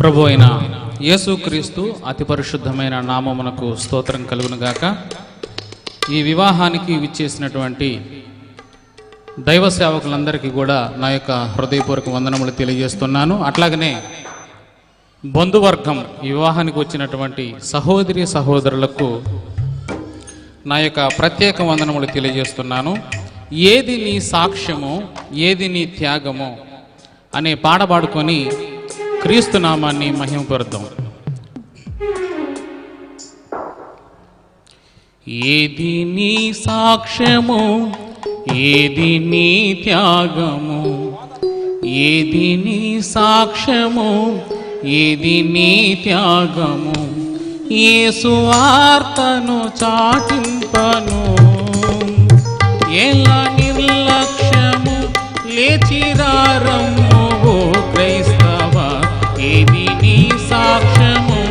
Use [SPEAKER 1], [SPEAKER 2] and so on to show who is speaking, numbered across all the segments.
[SPEAKER 1] ప్రభు అయిన యేసుక్రీస్తు అతి పరిశుద్ధమైన నామమునకు స్తోత్రం కలుగునుగాక. ఈ వివాహానికి విచ్చేసినటువంటి దైవ సేవకులందరికీ కూడా నా యొక్క హృదయపూర్వక వందనములు తెలియజేస్తున్నాను. అట్లాగనే బంధువర్గం, ఈ వివాహానికి వచ్చినటువంటి సహోదరి సహోదరులకు నా యొక్క ప్రత్యేక వందనములు తెలియజేస్తున్నాను. ఏది నీ సాక్ష్యము, ఏది నీ త్యాగము అనే పాట పాడుకొని క్రీస్తు నామాన్ని మహిమపరుద్దాం. ఏది నీ సాక్ష్యము, ఏది నీ త్యాగము, ఏది నీ సాక్ష్యము, ఏది నీ త్యాగము, యేసు వార్తను చాటింపను, ఎలా నిర్లక్ష్యము లేచిరారమ్ము ఓ క్రైస్తవ. ఏది నీ సాక్ష్యము,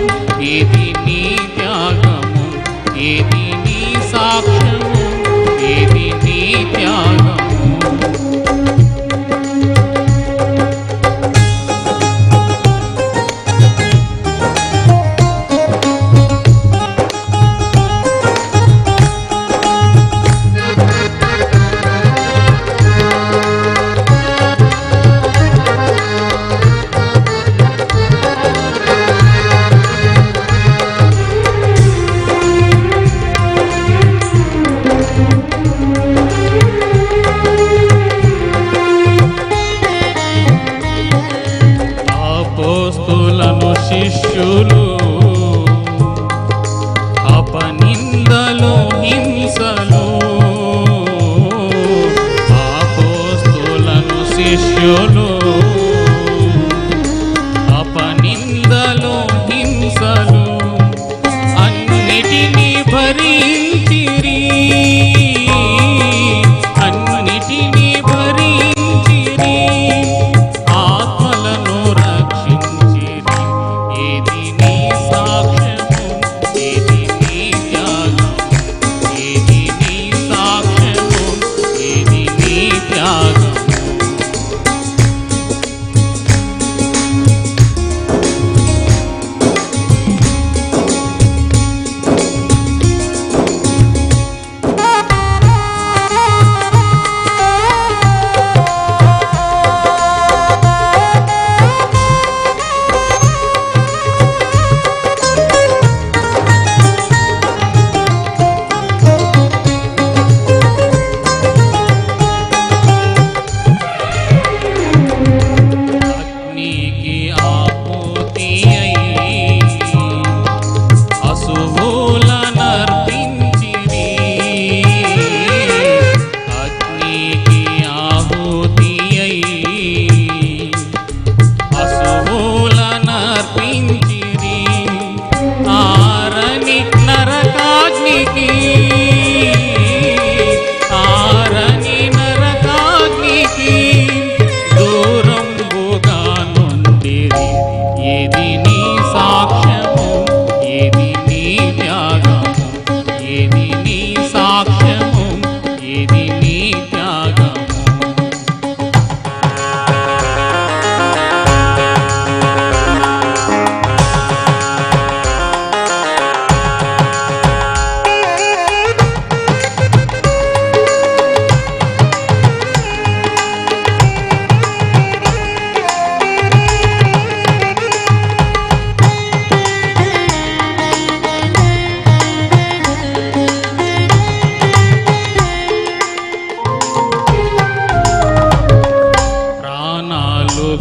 [SPEAKER 1] ఏది నీ త్యాగము, ఏది నీ సాక్ష్యము, ఏది నీ త్యాగము. శిష్యులు అపనిందలు హింసలు, అపోస్తులను శిష్యులు అపనిందలు హింసలు, అన్నిటినీ భరించిరి, అన్నిటినీ భరించిరి, ఆత్మలను రక్షించిరి. ఏది నీ సాక్ష్యము, ఏది నీ త్యాగము, ఏది నీ సాక్ష్యము, ఏది నీ త్యాగము. ఏది నీ సాక్ష్యము, ఏది నీ త్యాగము, ఏది నీ సాక్ష్యము, ఏది నీ త్యాగము.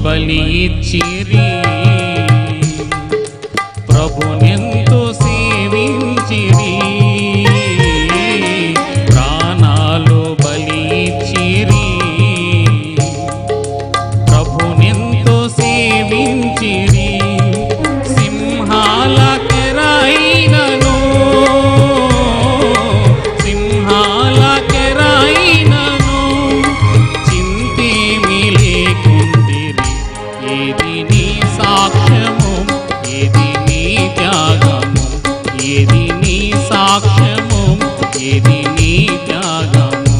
[SPEAKER 1] బలి ఇచ్చిరి, ప్రభునెంతో సేవించిరి, ప్రాణాలు బలి ఇచ్చిరి, ప్రభునెంతో సేవించిరి, సింహాల కెరైనను, సింహాల కెరైనను చింతేమి లేకుండిరి. ఏది నీ సాక్ష్యము, ఏది నీ త్యాగము, ఏది నీ సాక్ష్యము, ఏది నీ త్యాగము.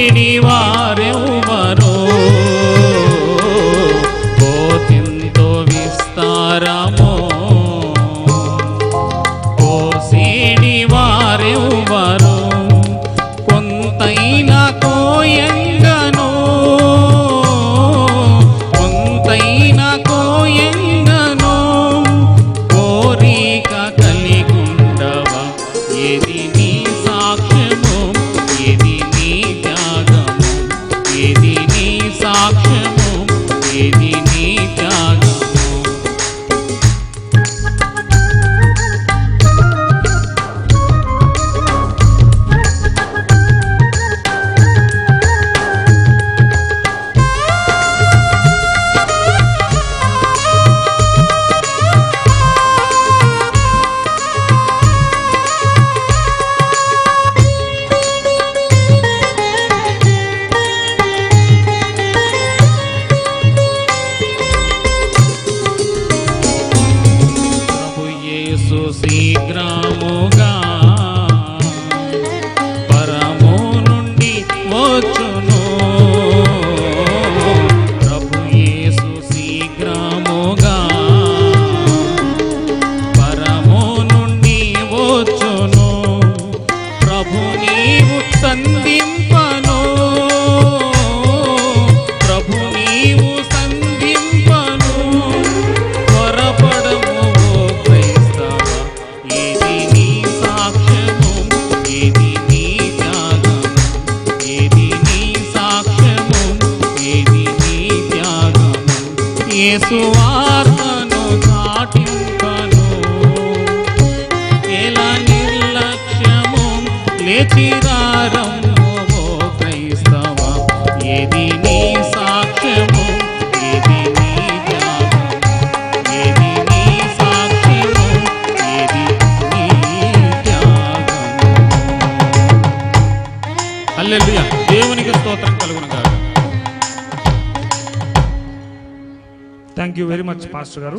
[SPEAKER 1] కోసిడి వారెవ్వరో కోతింతో విస్తారమో కోసిడి వారెవ్వరో కొంతైనా కోయంగనో కొంతైనా కోయంగనో కోరిక కలిగుండవా ఏది నీ సాక్ష్యము ఏది నీ త్యాగము ఏది నీ సాక్ష్యము ఏది నీ త్యాగము శీఘ్రముగా పరము నుండి వచ్చును ప్రభు యేసు శీఘ్రముగా పరము నుండి వచ్చును ప్రభు నీవు సంధింపను ప్రభు నీవు సంధింపను త్వరపడము యేసువార్తను చాటింపను ఎలా నిర్లక్ష్యము లేచిరారము ఓ క్రైస్తవ ఏది నీ సాక్ష్యము ఏది నీ త్యాగము ఏది నీ సాక్ష్యము ఏది నీ త్యాగము. హల్లెలూయా. దేవునికి స్తోత్రం కలుగునుగాక.
[SPEAKER 2] Thank you very much pastor గారు.